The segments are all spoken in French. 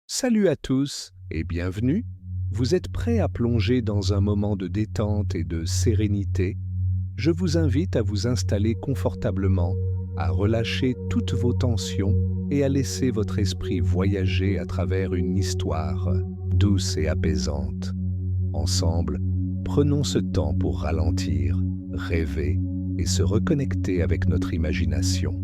Salut à tous et bienvenue. Vous êtes prêts à plonger dans un moment de détente et de sérénité? Je vous invite à vous installer confortablement, à relâcher toutes vos tensions et à laisser votre esprit voyager à travers une histoire douce et apaisante. Ensemble, prenons ce temps pour ralentir, rêver et se reconnecter avec notre imagination.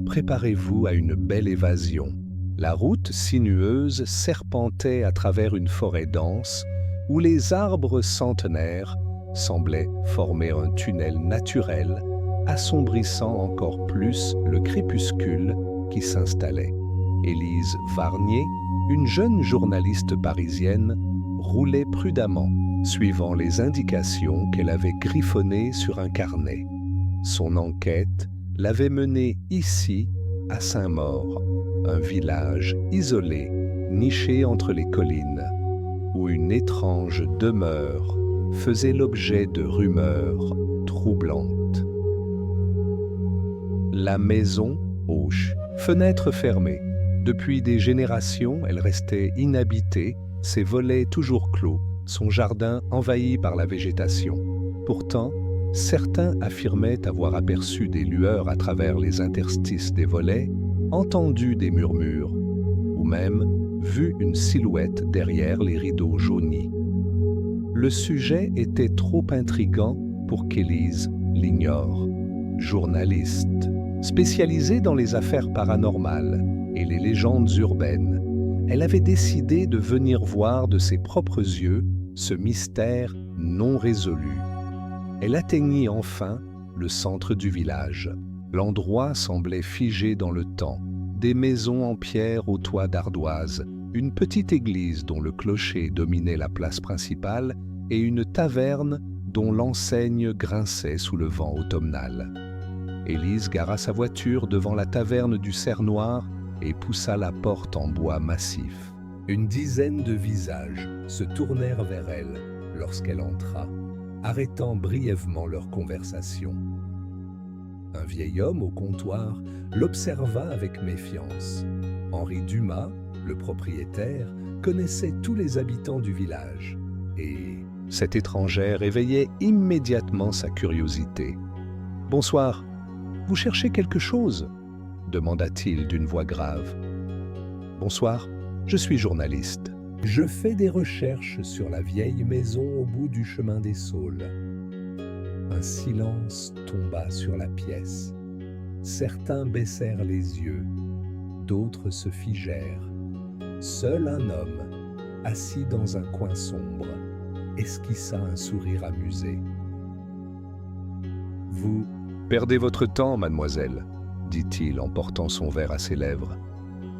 Préparez-vous à une belle évasion. La route sinueuse serpentait à travers une forêt dense où les arbres centenaires semblaient former un tunnel naturel, assombrissant encore plus le crépuscule qui s'installait. Élise Varnier, une jeune journaliste parisienne, roulait prudemment, suivant les indications qu'elle avait griffonnées sur un carnet. Son enquête l'avait menée ici, à Saint-Maur, un village isolé, niché entre les collines, où une étrange demeure faisait l'objet de rumeurs troublantes. La maison Auch, fenêtres fermées. Depuis des générations, elle restait inhabitée, ses volets toujours clos, son jardin envahi par la végétation. Pourtant, certains affirmaient avoir aperçu des lueurs à travers les interstices des volets, entendu des murmures, ou même vu une silhouette derrière les rideaux jaunis. Le sujet était trop intrigant pour qu'Élise l'ignore. Journaliste, spécialisée dans les affaires paranormales et les légendes urbaines, elle avait décidé de venir voir de ses propres yeux ce mystère non résolu. Elle atteignit enfin le centre du village. L'endroit semblait figé dans le temps. Des maisons en pierre aux toits d'ardoise, une petite église dont le clocher dominait la place principale et une taverne dont l'enseigne grinçait sous le vent automnal. Élise gara sa voiture devant la taverne du Cerf Noir et poussa la porte en bois massif. Une dizaine de visages se tournèrent vers elle lorsqu'elle entra, arrêtant brièvement leur conversation. Un vieil homme au comptoir l'observa avec méfiance. Henri Dumas, le propriétaire, connaissait tous les habitants du village et cette étrangère éveillait immédiatement sa curiosité. « Bonsoir, vous cherchez quelque chose ?» demanda-t-il d'une voix grave. « Bonsoir, je suis journaliste. Je fais des recherches sur la vieille maison au bout du chemin des Saules. » Un silence tomba sur la pièce. Certains baissèrent les yeux, d'autres se figèrent. Seul un homme, assis dans un coin sombre, esquissa un sourire amusé. « Vous perdez votre temps, mademoiselle, » dit-il en portant son verre à ses lèvres.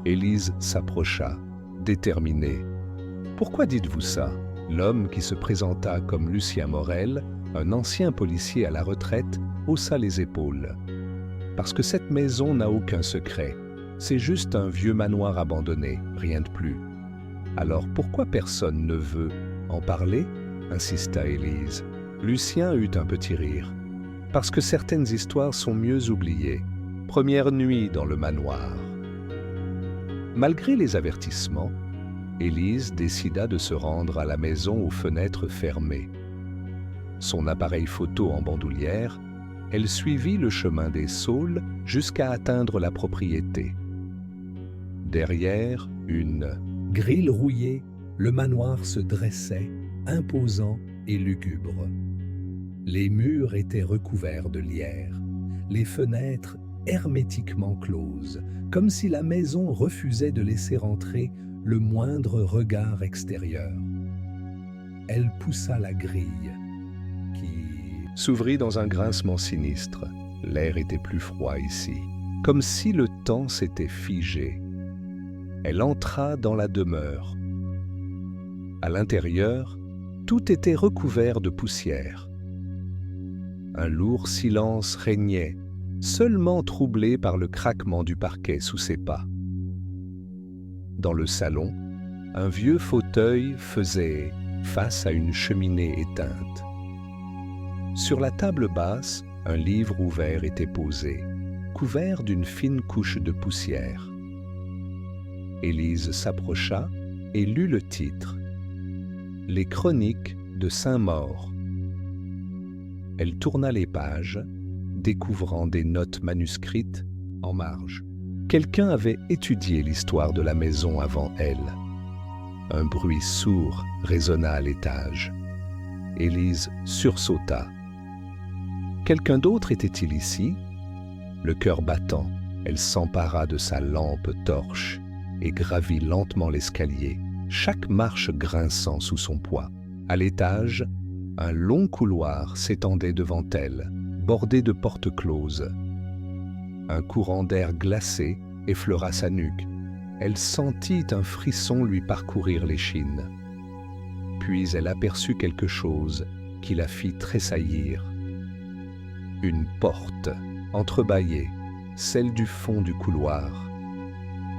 Élise s'approcha, déterminée. « Pourquoi dites-vous ça ?» L'homme qui se présenta comme Lucien Morel, un ancien policier à la retraite, haussa les épaules. « Parce que cette maison n'a aucun secret. C'est juste un vieux manoir abandonné, rien de plus. »« Alors pourquoi personne ne veut en parler ?» insista Élise. Lucien eut un petit rire. « Parce que certaines histoires sont mieux oubliées. Première nuit dans le manoir. » Malgré les avertissements, Élise décida de se rendre à la maison aux fenêtres fermées. Son appareil photo en bandoulière, elle suivit le chemin des Saules jusqu'à atteindre la propriété. Derrière, une grille rouillée, le manoir se dressait, imposant et lugubre. Les murs étaient recouverts de lierre, les fenêtres hermétiquement closes, comme si la maison refusait de laisser entrer le moindre regard extérieur. Elle poussa la grille, qui s'ouvrit dans un grincement sinistre. L'air était plus froid ici, comme si le temps s'était figé. Elle entra dans la demeure. À l'intérieur, tout était recouvert de poussière. Un lourd silence régnait, seulement troublé par le craquement du parquet sous ses pas. Dans le salon, un vieux fauteuil faisait face à une cheminée éteinte. Sur la table basse, un livre ouvert était posé, couvert d'une fine couche de poussière. Élise s'approcha et lut le titre « Les Chroniques de Saint-Maur ». Elle tourna les pages, découvrant des notes manuscrites en marge. Quelqu'un avait étudié l'histoire de la maison avant elle. Un bruit sourd résonna à l'étage. Élise sursauta. Quelqu'un d'autre était-il ici? Le cœur battant, elle s'empara de sa lampe torche et gravit lentement l'escalier, chaque marche grinçant sous son poids. À l'étage, un long couloir s'étendait devant elle, bordé de portes closes. Un courant d'air glacé effleura sa nuque. Elle sentit un frisson lui parcourir l'échine. Puis elle aperçut quelque chose qui la fit tressaillir. Une porte, entrebâillée, celle du fond du couloir.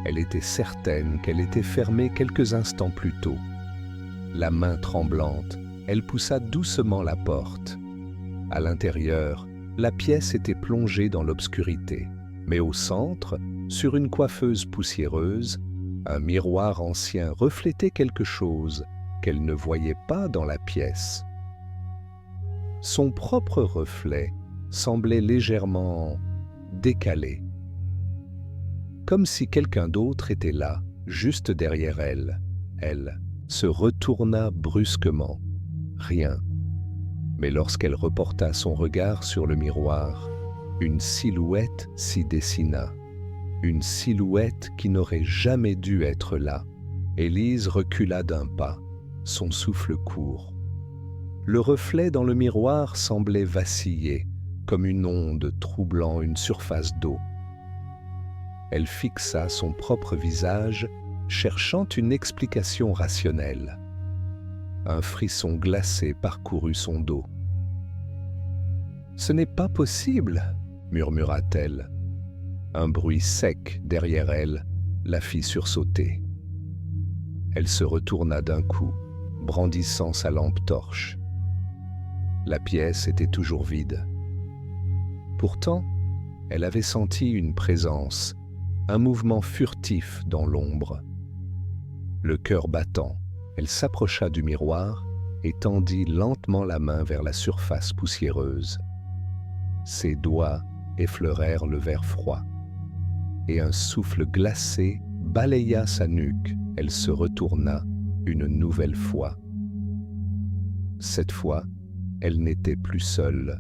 Elle était certaine qu'elle était fermée quelques instants plus tôt. La main tremblante, elle poussa doucement la porte. À l'intérieur, la pièce était plongée dans l'obscurité. Mais au centre, sur une coiffeuse poussiéreuse, un miroir ancien reflétait quelque chose qu'elle ne voyait pas dans la pièce. Son propre reflet semblait légèrement décalé, comme si quelqu'un d'autre était là, juste derrière elle. Elle se retourna brusquement. Rien. Mais lorsqu'elle reporta son regard sur le miroir, une silhouette s'y dessina. Une silhouette qui n'aurait jamais dû être là. Élise recula d'un pas, son souffle court. Le reflet dans le miroir semblait vaciller, comme une onde troublant une surface d'eau. Elle fixa son propre visage, cherchant une explication rationnelle. Un frisson glacé parcourut son dos. « Ce n'est pas possible !» murmura-t-elle. Un bruit sec derrière elle la fit sursauter. Elle se retourna d'un coup, brandissant sa lampe torche. La pièce était toujours vide. Pourtant, elle avait senti une présence, un mouvement furtif dans l'ombre. Le cœur battant, elle s'approcha du miroir et tendit lentement la main vers la surface poussiéreuse. Ses doigts effleurèrent le verre froid, et un souffle glacé balaya sa nuque. Elle se retourna une nouvelle fois. Cette fois, elle n'était plus seule.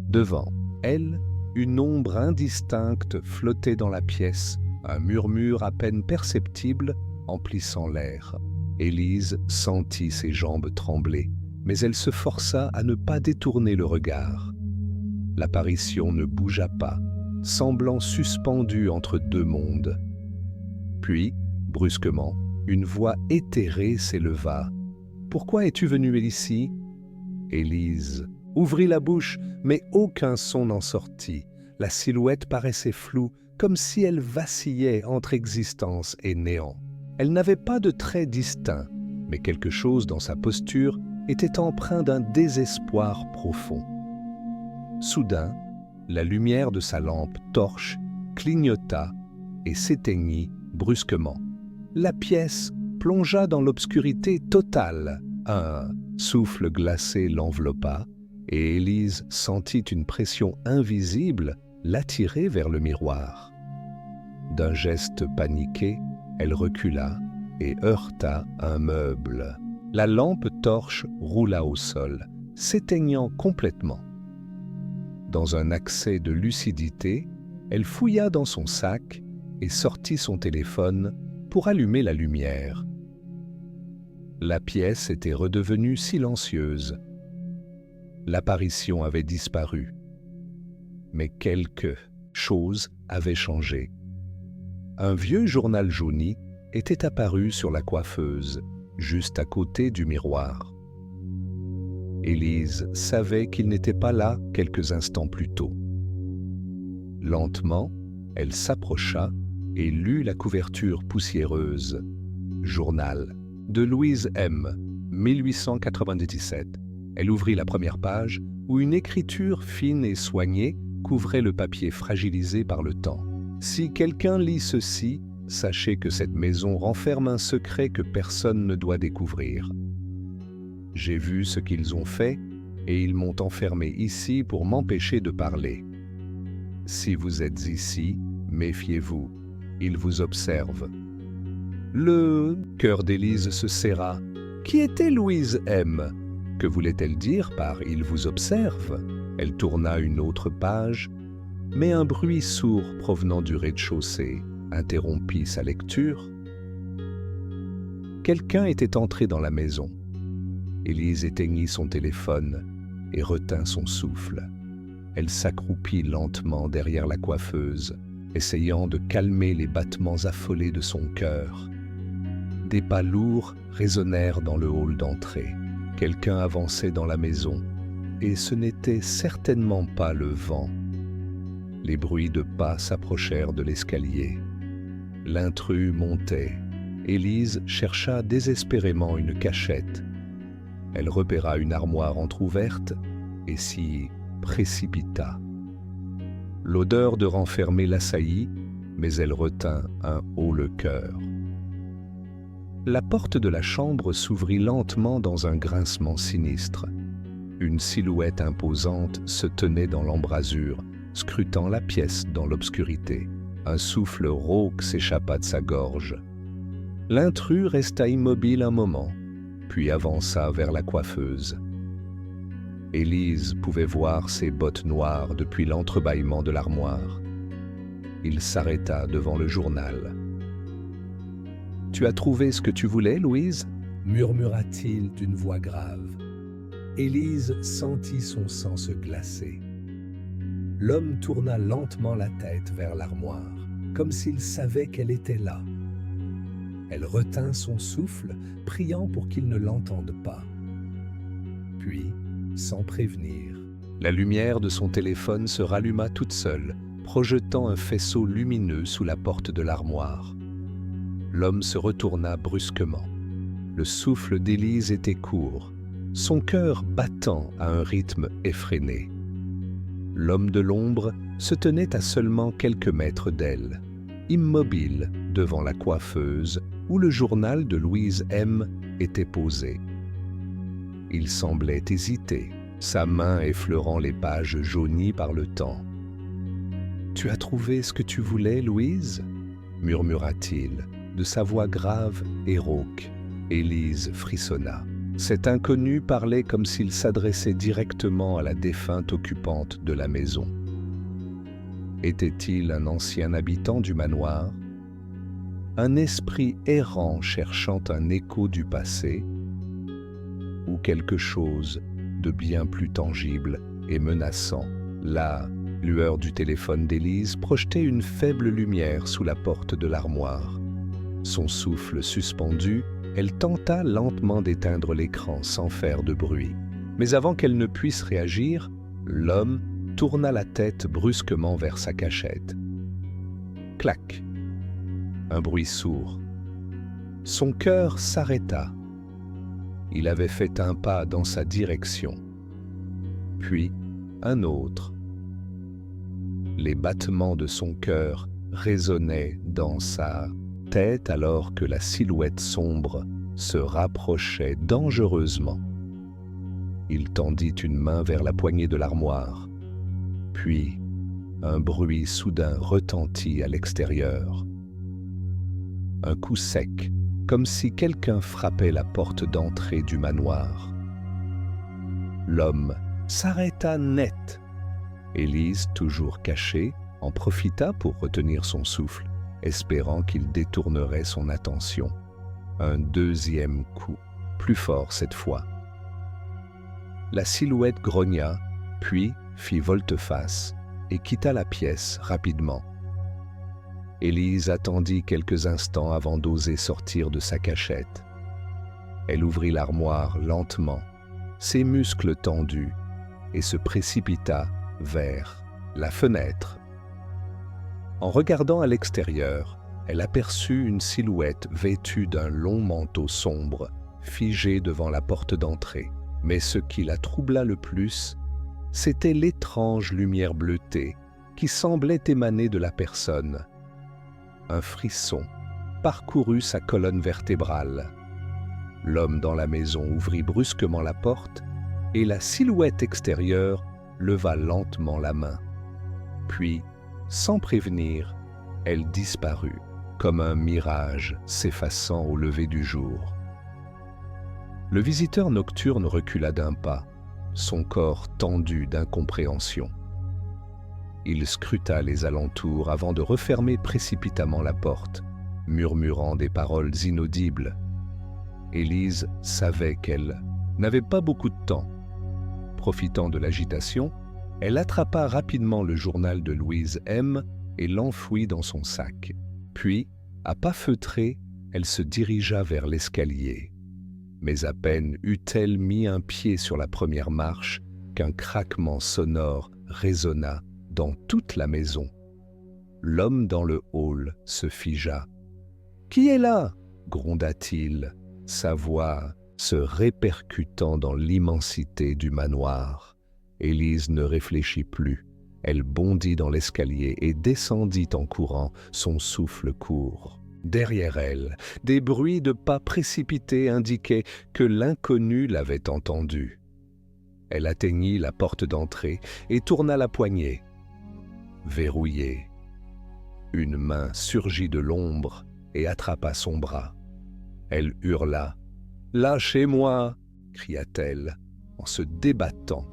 Devant elle, une ombre indistincte flottait dans la pièce, un murmure à peine perceptible emplissant l'air. Élise sentit ses jambes trembler, mais elle se força à ne pas détourner le regard. L'apparition ne bougea pas, semblant suspendue entre deux mondes. Puis, brusquement, une voix éthérée s'éleva. « Pourquoi es-tu venue ici ?» Élise ouvrit la bouche, mais aucun son n'en sortit. La silhouette paraissait floue, comme si elle vacillait entre existence et néant. Elle n'avait pas de traits distincts, mais quelque chose dans sa posture était empreint d'un désespoir profond. Soudain, la lumière de sa lampe torche clignota et s'éteignit brusquement. La pièce plongea dans l'obscurité totale. Un souffle glacé l'enveloppa et Élise sentit une pression invisible l'attirer vers le miroir. D'un geste paniqué, elle recula et heurta un meuble. La lampe torche roula au sol, s'éteignant complètement. Dans un accès de lucidité, elle fouilla dans son sac et sortit son téléphone pour allumer la lumière. La pièce était redevenue silencieuse. L'apparition avait disparu. Mais quelque chose avait changé. Un vieux journal jauni était apparu sur la coiffeuse, juste à côté du miroir. Élise savait qu'il n'était pas là quelques instants plus tôt. Lentement, elle s'approcha et lut la couverture poussiéreuse. Journal de Louise M., 1897. Elle ouvrit la première page où une écriture fine et soignée couvrait le papier fragilisé par le temps. Si quelqu'un lit ceci, sachez que cette maison renferme un secret que personne ne doit découvrir. J'ai vu ce qu'ils ont fait et ils m'ont enfermé ici pour m'empêcher de parler. Si vous êtes ici, méfiez-vous, ils vous observent. Le cœur d'Élise se serra. Qui était Louise M? Que voulait-elle dire par « il vous observe » ? Elle tourna une autre page, mais un bruit sourd provenant du rez-de-chaussée interrompit sa lecture. Quelqu'un était entré dans la maison. Élise éteignit son téléphone et retint son souffle. Elle s'accroupit lentement derrière la coiffeuse, essayant de calmer les battements affolés de son cœur. Des pas lourds résonnèrent dans le hall d'entrée. Quelqu'un avançait dans la maison, et ce n'était certainement pas le vent. Les bruits de pas s'approchèrent de l'escalier. L'intrus montait. Élise chercha désespérément une cachette. Elle repéra une armoire entr'ouverte et s'y précipita. L'odeur de renfermer l'assaillit, mais elle retint un haut-le-cœur. La porte de la chambre s'ouvrit lentement dans un grincement sinistre. Une silhouette imposante se tenait dans l'embrasure, scrutant la pièce dans l'obscurité. Un souffle rauque s'échappa de sa gorge. L'intrus resta immobile un moment, puis avança vers la coiffeuse. Élise pouvait voir ses bottes noires depuis l'entrebâillement de l'armoire. Il s'arrêta devant le journal. « Tu as trouvé ce que tu voulais, Louise » murmura-t-il d'une voix grave. Élise sentit son sang se glacer. L'homme tourna lentement la tête vers l'armoire, comme s'il savait qu'elle était là. Elle retint son souffle, priant pour qu'il ne l'entende pas. Puis, sans prévenir, la lumière de son téléphone se ralluma toute seule, projetant un faisceau lumineux sous la porte de l'armoire. L'homme se retourna brusquement. Le souffle d'Élise était court, son cœur battant à un rythme effréné. L'homme de l'ombre se tenait à seulement quelques mètres d'elle, immobile devant la coiffeuse où le journal de Louise M était posé. Il semblait hésiter, sa main effleurant les pages jaunies par le temps. « Tu as trouvé ce que tu voulais, Louise » murmura-t-il, de sa voix grave et rauque. Élise frissonna. Cet inconnu parlait comme s'il s'adressait directement à la défunte occupante de la maison. Était-il un ancien habitant du manoir? Un esprit errant cherchant un écho du passé? Ou quelque chose de bien plus tangible et menaçant? La lueur du téléphone d'Élise projetait une faible lumière sous la porte de l'armoire. Son souffle suspendu, elle tenta lentement d'éteindre l'écran sans faire de bruit. Mais avant qu'elle ne puisse réagir, l'homme tourna la tête brusquement vers sa cachette. Clac! Un bruit sourd. Son cœur s'arrêta. Il avait fait un pas dans sa direction, puis un autre. Les battements de son cœur résonnaient dans sa tête alors que la silhouette sombre se rapprochait dangereusement. Il tendit une main vers la poignée de l'armoire. Puis, un bruit soudain retentit à l'extérieur. Un coup sec, comme si quelqu'un frappait la porte d'entrée du manoir. L'homme s'arrêta net. Élise, toujours cachée, en profita pour retenir son souffle, espérant qu'il détournerait son attention. Un deuxième coup, plus fort cette fois. La silhouette grogna, puis fit volte-face et quitta la pièce rapidement. Élise attendit quelques instants avant d'oser sortir de sa cachette. Elle ouvrit l'armoire lentement, ses muscles tendus, et se précipita vers la fenêtre. En regardant à l'extérieur, elle aperçut une silhouette vêtue d'un long manteau sombre, figée devant la porte d'entrée. Mais ce qui la troubla le plus, c'était l'étrange lumière bleutée qui semblait émaner de la personne, un frisson parcourut sa colonne vertébrale. L'homme dans la maison ouvrit brusquement la porte et la silhouette extérieure leva lentement la main. Puis, sans prévenir, elle disparut, comme un mirage s'effaçant au lever du jour. Le visiteur nocturne recula d'un pas, son corps tendu d'incompréhension. Il scruta les alentours avant de refermer précipitamment la porte, murmurant des paroles inaudibles. Élise savait qu'elle n'avait pas beaucoup de temps. Profitant de l'agitation, elle attrapa rapidement le journal de Louise M. et l'enfouit dans son sac. Puis, à pas feutrés, elle se dirigea vers l'escalier. Mais à peine eut-elle mis un pied sur la première marche qu'un craquement sonore résonna dans toute la maison. L'homme dans le hall se figea. « Qui est là ?» gronda-t-il, sa voix se répercutant dans l'immensité du manoir. Élise ne réfléchit plus. Elle bondit dans l'escalier et descendit en courant, son souffle court. Derrière elle, des bruits de pas précipités indiquaient que l'inconnu l'avait entendue. Elle atteignit la porte d'entrée et tourna la poignée. Verrouillée. Une main surgit de l'ombre et attrapa son bras. Elle hurla. « Lâchez-moi » cria-t-elle en se débattant.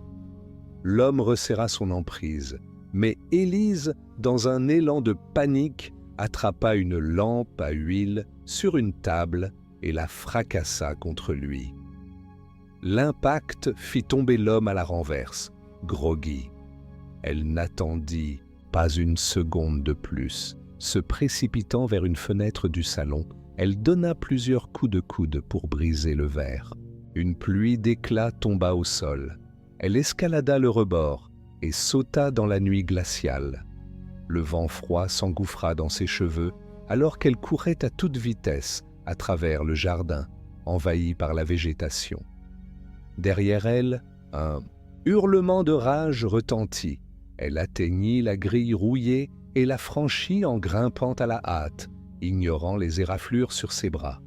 L'homme resserra son emprise, mais Élise, dans un élan de panique, attrapa une lampe à huile sur une table et la fracassa contre lui. L'impact fit tomber l'homme à la renverse, groggy. Elle n'attendit pas une seconde de plus. Se précipitant vers une fenêtre du salon, elle donna plusieurs coups de coude pour briser le verre. Une pluie d'éclats tomba au sol. Elle escalada le rebord et sauta dans la nuit glaciale. Le vent froid s'engouffra dans ses cheveux alors qu'elle courait à toute vitesse à travers le jardin, envahi par la végétation. Derrière elle, un hurlement de rage retentit. Elle atteignit la grille rouillée et la franchit en grimpant à la hâte, ignorant les éraflures sur ses bras.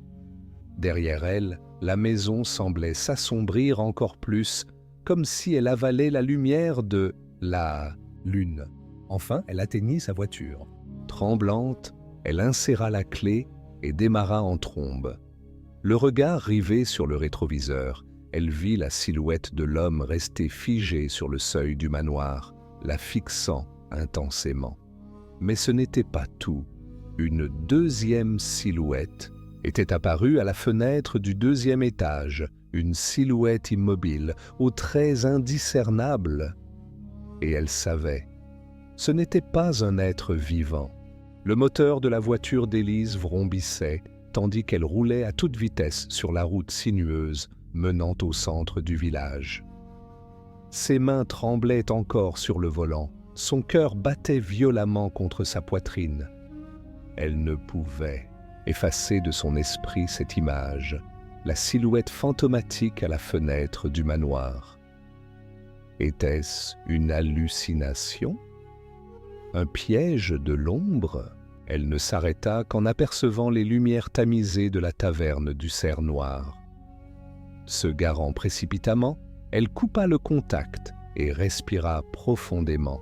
Derrière elle, la maison semblait s'assombrir encore plus, comme si elle avalait la lumière de la lune. Enfin, elle atteignit sa voiture. Tremblante, elle inséra la clé et démarra en trombe. Le regard rivé sur le rétroviseur, elle vit la silhouette de l'homme rester figé sur le seuil du manoir, la fixant intensément. Mais ce n'était pas tout. Une deuxième silhouette était apparue à la fenêtre du deuxième étage, une silhouette immobile, aux traits indiscernables. Et elle savait. Ce n'était pas un être vivant. Le moteur de la voiture d'Élise vrombissait, tandis qu'elle roulait à toute vitesse sur la route sinueuse menant au centre du village. Ses mains tremblaient encore sur le volant. Son cœur battait violemment contre sa poitrine. Elle ne pouvait effacer de son esprit cette image, la silhouette fantomatique à la fenêtre du manoir. Était-ce une hallucination? Un piège de l'ombre? Elle ne s'arrêta qu'en apercevant les lumières tamisées de la taverne du Cerf Noir. Se garant précipitamment, elle coupa le contact et respira profondément.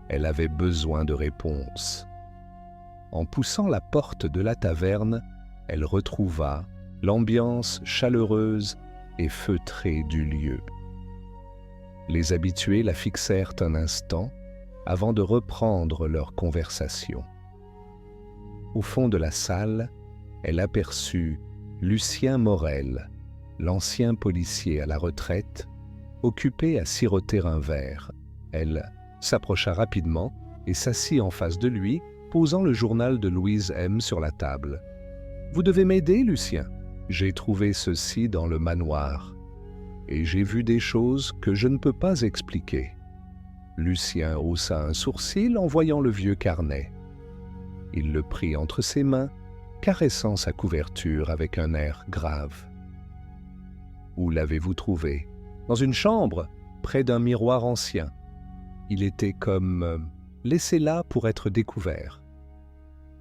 Elle avait besoin de réponse. En poussant la porte de la taverne, elle retrouva l'ambiance chaleureuse et feutrée du lieu. Les habitués la fixèrent un instant avant de reprendre leur conversation. Au fond de la salle, elle aperçut Lucien Morel, l'ancien policier à la retraite, occupé à siroter un verre. Elle s'approcha rapidement et s'assit en face de lui, posant le journal de Louise M. sur la table. « Vous devez m'aider, Lucien. J'ai trouvé ceci dans le manoir. Et j'ai vu des choses que je ne peux pas expliquer. » Lucien haussa un sourcil en voyant le vieux carnet. Il le prit entre ses mains, caressant sa couverture avec un air grave. « Où l'avez-vous trouvé ? » ?»« Dans une chambre, près d'un miroir ancien. Il était comme laissé là pour être découvert. »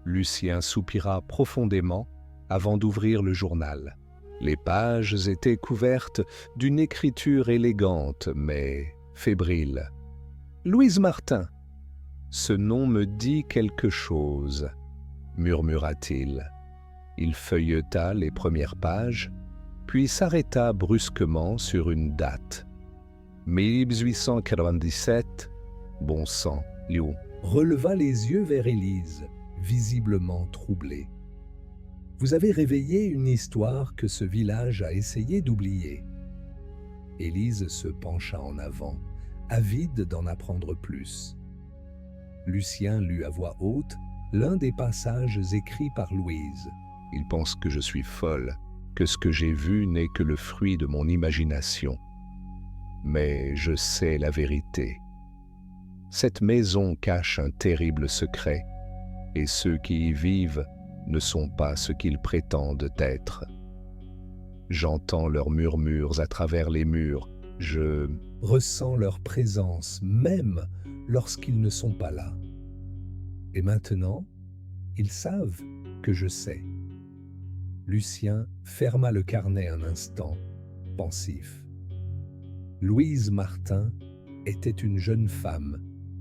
Lucien soupira profondément avant d'ouvrir le journal. Les pages étaient couvertes d'une écriture élégante mais fébrile. « Louise Martin, ce nom me dit quelque chose, » murmura-t-il. Il feuilleta les premières pages, puis s'arrêta brusquement sur une date. 1897, bon sang, Lyon. Releva les yeux vers Élise, visiblement troublée. Vous avez réveillé une histoire que ce village a essayé d'oublier. Élise se pencha en avant, avide d'en apprendre plus. Lucien lut à voix haute l'un des passages écrits par Louise. Il pense que je suis folle, que ce que j'ai vu n'est que le fruit de mon imagination. Mais je sais la vérité. Cette maison cache un terrible secret, et ceux qui y vivent ne sont pas ce qu'ils prétendent être. J'entends leurs murmures à travers les murs, je ressens leur présence même lorsqu'ils ne sont pas là. Et maintenant, ils savent que je sais. Lucien ferma le carnet un instant, pensif. Louise Martin était une jeune femme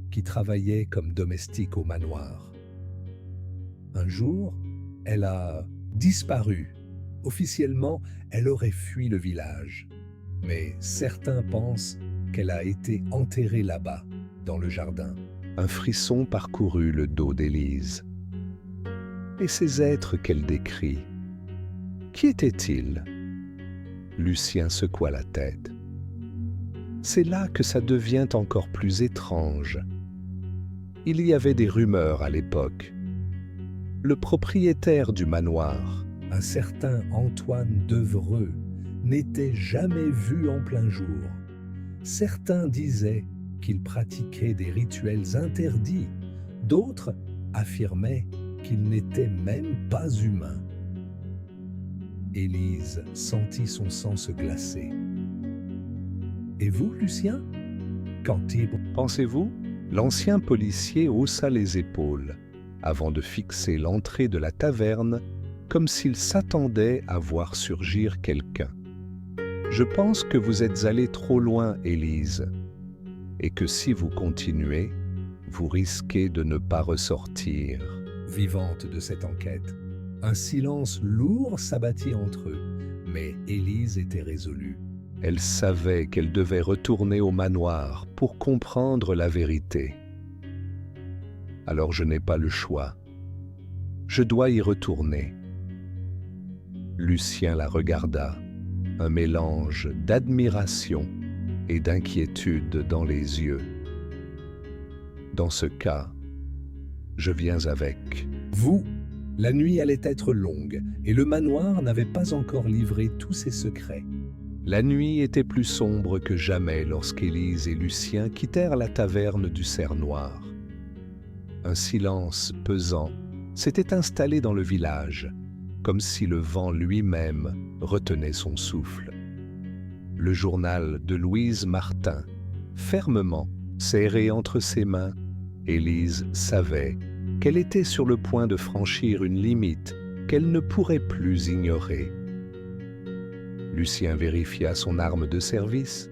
qui travaillait comme domestique au manoir. Un jour, elle a disparu. Officiellement, elle aurait fui le village. Mais certains pensent qu'elle a été enterrée là-bas, dans le jardin. Un frisson parcourut le dos d'Élise. Et ces êtres qu'elle décrit, qui étaient-ils? Lucien secoua la tête. C'est là que ça devient encore plus étrange. Il y avait des rumeurs à l'époque. Le propriétaire du manoir, un certain Antoine Devereux, n'était jamais vu en plein jour. Certains disaient qu'il pratiquait des rituels interdits, d'autres affirmaient qu'il n'était même pas humain. Élise sentit son sang se glacer. Et vous, Lucien? Pensez-vous? L'ancien policier haussa les épaules avant de fixer l'entrée de la taverne comme s'il s'attendait à voir surgir quelqu'un. Je pense que vous êtes allé trop loin, Élise, et que si vous continuez, vous risquez de ne pas ressortir. Vivante de cette enquête, un silence lourd s'abattit entre eux, mais Élise était résolue. Elle savait qu'elle devait retourner au manoir pour comprendre la vérité. Alors je n'ai pas le choix. Je dois y retourner. Lucien la regarda, un mélange d'admiration et d'inquiétude dans les yeux. Dans ce cas, je viens avec. Vous, la nuit allait être longue et le manoir n'avait pas encore livré tous ses secrets. La nuit était plus sombre que jamais lorsqu'Élise et Lucien quittèrent la taverne du Cerf Noir. Un silence pesant s'était installé dans le village, comme si le vent lui-même retenait son souffle. Le journal de Louise Martin, fermement serré entre ses mains, Élise savait qu'elle était sur le point de franchir une limite qu'elle ne pourrait plus ignorer. Lucien vérifia son arme de service,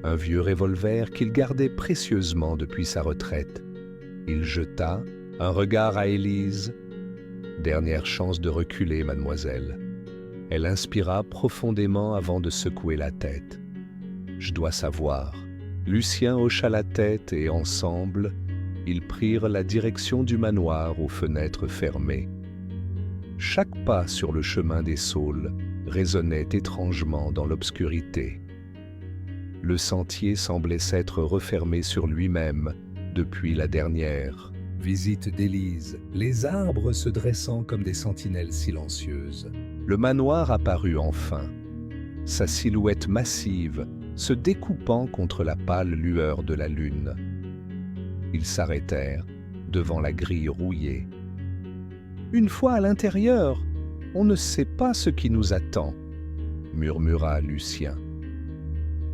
un vieux revolver qu'il gardait précieusement depuis sa retraite. Il jeta un regard à Élise. « Dernière chance de reculer, mademoiselle. » Elle inspira profondément avant de secouer la tête. « Je dois savoir. » Lucien hocha la tête et ensemble, ils prirent la direction du manoir aux fenêtres fermées. Chaque pas sur le chemin des saules résonnait étrangement dans l'obscurité. Le sentier semblait s'être refermé sur lui-même depuis la dernière visite d'Élise, les arbres se dressant comme des sentinelles silencieuses. Le manoir apparut enfin, sa silhouette massive se découpant contre la pâle lueur de la lune. Ils s'arrêtèrent devant la grille rouillée. « Une fois à l'intérieur, on ne sait pas ce qui nous attend, » murmura Lucien.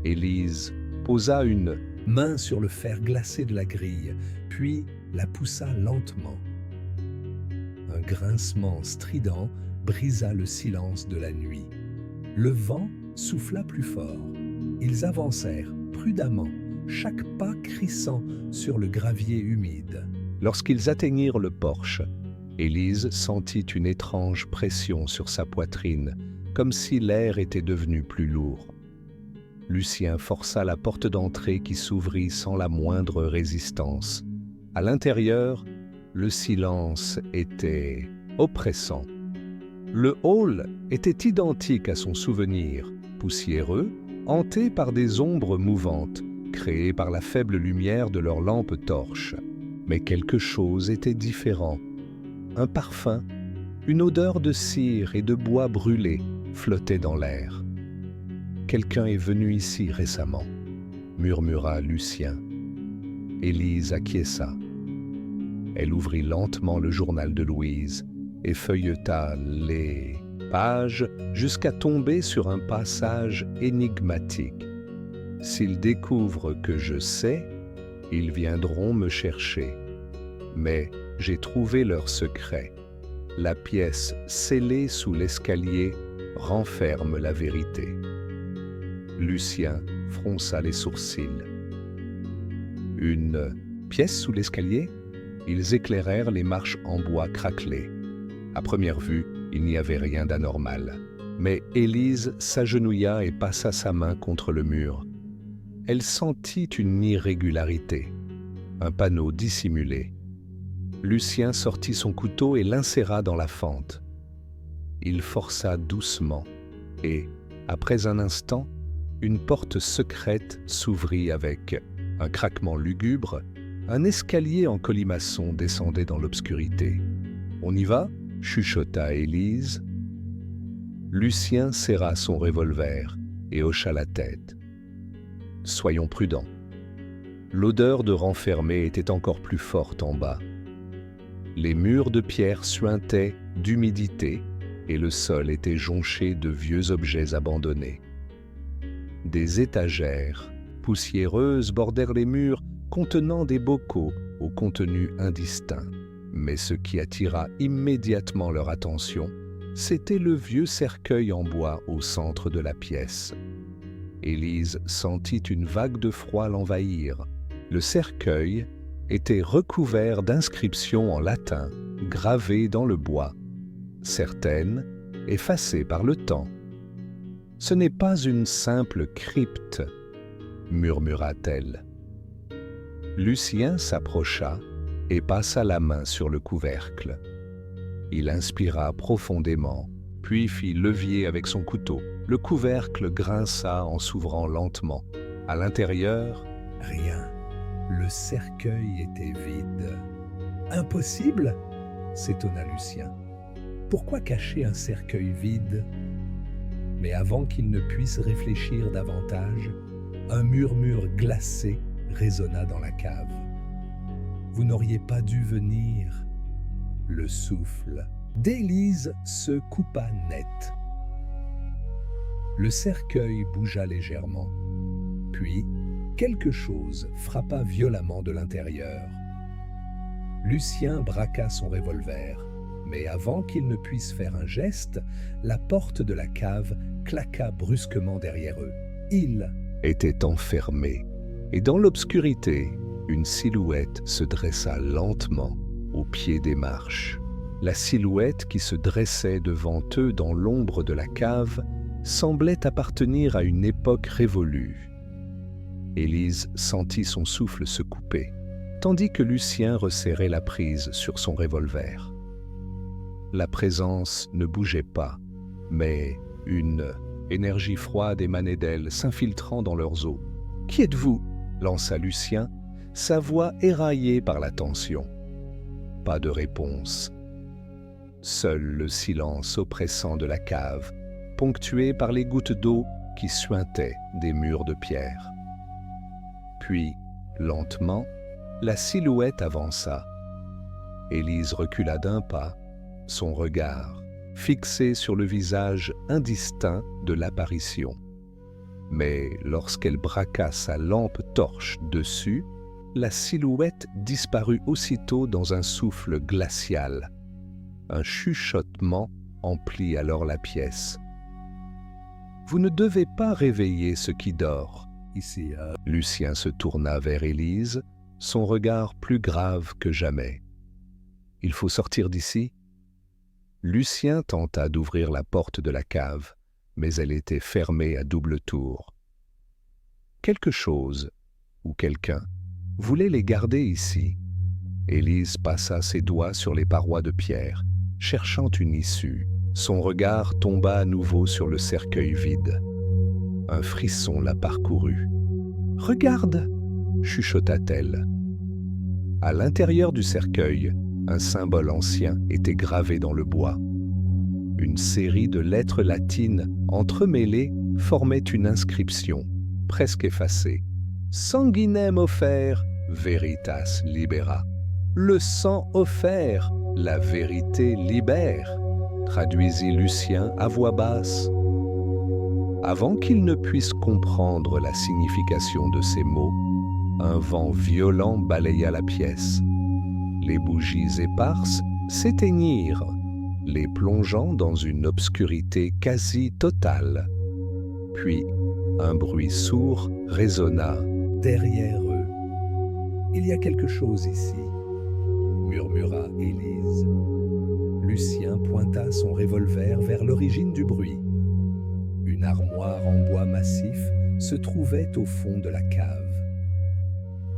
Élise posa une main sur le fer glacé de la grille, puis la poussa lentement. Un grincement strident brisa le silence de la nuit. Le vent souffla plus fort. Ils avancèrent prudemment, chaque pas crissant sur le gravier humide. Lorsqu'ils atteignirent le porche, Élise sentit une étrange pression sur sa poitrine, comme si l'air était devenu plus lourd. Lucien força la porte d'entrée qui s'ouvrit sans la moindre résistance. À l'intérieur, le silence était oppressant. Le hall était identique à son souvenir, poussiéreux, hanté par des ombres mouvantes, créées par la faible lumière de leurs lampes torches. Mais quelque chose était différent. Un parfum, une odeur de cire et de bois brûlé flottait dans l'air. « Quelqu'un est venu ici récemment », murmura Lucien. Élise acquiesça. Elle ouvrit lentement le journal de Louise et feuilleta les pages jusqu'à tomber sur un passage énigmatique. « S'ils découvrent que je sais, ils viendront me chercher. Mais j'ai trouvé leur secret. La pièce scellée sous l'escalier renferme la vérité. » Lucien fronça les sourcils. Une pièce sous l'escalier? Ils éclairèrent les marches en bois craquelées. À première vue, il n'y avait rien d'anormal. Mais Élise s'agenouilla et passa sa main contre le mur. Elle sentit une irrégularité, un panneau dissimulé. Lucien sortit son couteau et l'inséra dans la fente. Il força doucement et, après un instant, une porte secrète s'ouvrit avec un craquement lugubre. Un escalier en colimaçon descendait dans l'obscurité. « On y va » chuchota Élise. Lucien serra son revolver et hocha la tête. « Soyons prudents. » L'odeur de renfermé était encore plus forte en bas. Les murs de pierre suintaient d'humidité et le sol était jonché de vieux objets abandonnés. Des étagères poussiéreuses bordèrent les murs contenant des bocaux au contenu indistinct. Mais ce qui attira immédiatement leur attention, c'était le vieux cercueil en bois au centre de la pièce. Élise sentit une vague de froid l'envahir. Le cercueil était recouvert d'inscriptions en latin, gravées dans le bois, certaines effacées par le temps. « Ce n'est pas une simple crypte », murmura-t-elle. Lucien s'approcha et passa la main sur le couvercle. Il inspira profondément, puis fit levier avec son couteau. Le couvercle grinça en s'ouvrant lentement. À l'intérieur, rien. Le cercueil était vide. « Impossible !» s'étonna Lucien. « Pourquoi cacher un cercueil vide ?» Mais avant qu'il ne puisse réfléchir davantage, un murmure glacé résonna dans la cave. « Vous n'auriez pas dû venir. » Le souffle d'Élise se coupa net. Le cercueil bougea légèrement, puis quelque chose frappa violemment de l'intérieur. Lucien braqua son revolver, mais avant qu'il ne puisse faire un geste, la porte de la cave claqua brusquement derrière eux. Ils étaient enfermés, et dans l'obscurité, une silhouette se dressa lentement au pied des marches. La silhouette qui se dressait devant eux dans l'ombre de la cave semblait appartenir à une époque révolue. Élise sentit son souffle se couper, tandis que Lucien resserrait la prise sur son revolver. La présence ne bougeait pas, mais une énergie froide émanait d'elle, s'infiltrant dans leurs os. « Qui êtes-vous » lança Lucien, sa voix éraillée par la tension. Pas de réponse. Seul le silence oppressant de la cave, ponctué par les gouttes d'eau qui suintaient des murs de pierre. Puis, lentement, la silhouette avança. Élise recula d'un pas, son regard fixé sur le visage indistinct de l'apparition. Mais lorsqu'elle braqua sa lampe torche dessus, la silhouette disparut aussitôt dans un souffle glacial. Un chuchotement emplit alors la pièce. « Vous ne devez pas réveiller ce qui dort. » Ici, Lucien se tourna vers Élise, son regard plus grave que jamais. « Il faut sortir d'ici ?» Lucien tenta d'ouvrir la porte de la cave, mais elle était fermée à double tour. Quelque chose, ou quelqu'un, voulait les garder ici. Élise passa ses doigts sur les parois de pierre, cherchant une issue. Son regard tomba à nouveau sur le cercueil vide. Un frisson la parcourut. « Regarde !» chuchota-t-elle. À l'intérieur du cercueil, un symbole ancien était gravé dans le bois. Une série de lettres latines entremêlées formait une inscription, presque effacée. « Sanguinem offert, veritas libera ». Le sang offert, la vérité libère, traduisit Lucien à voix basse. Avant qu'il ne puisse comprendre la signification de ces mots, un vent violent balaya la pièce. Les bougies éparses s'éteignirent, les plongeant dans une obscurité quasi totale. Puis, un bruit sourd résonna derrière eux. « Il y a quelque chose ici », murmura Élise. Lucien pointa son revolver vers l'origine du bruit. Une armoire en bois massif se trouvait au fond de la cave.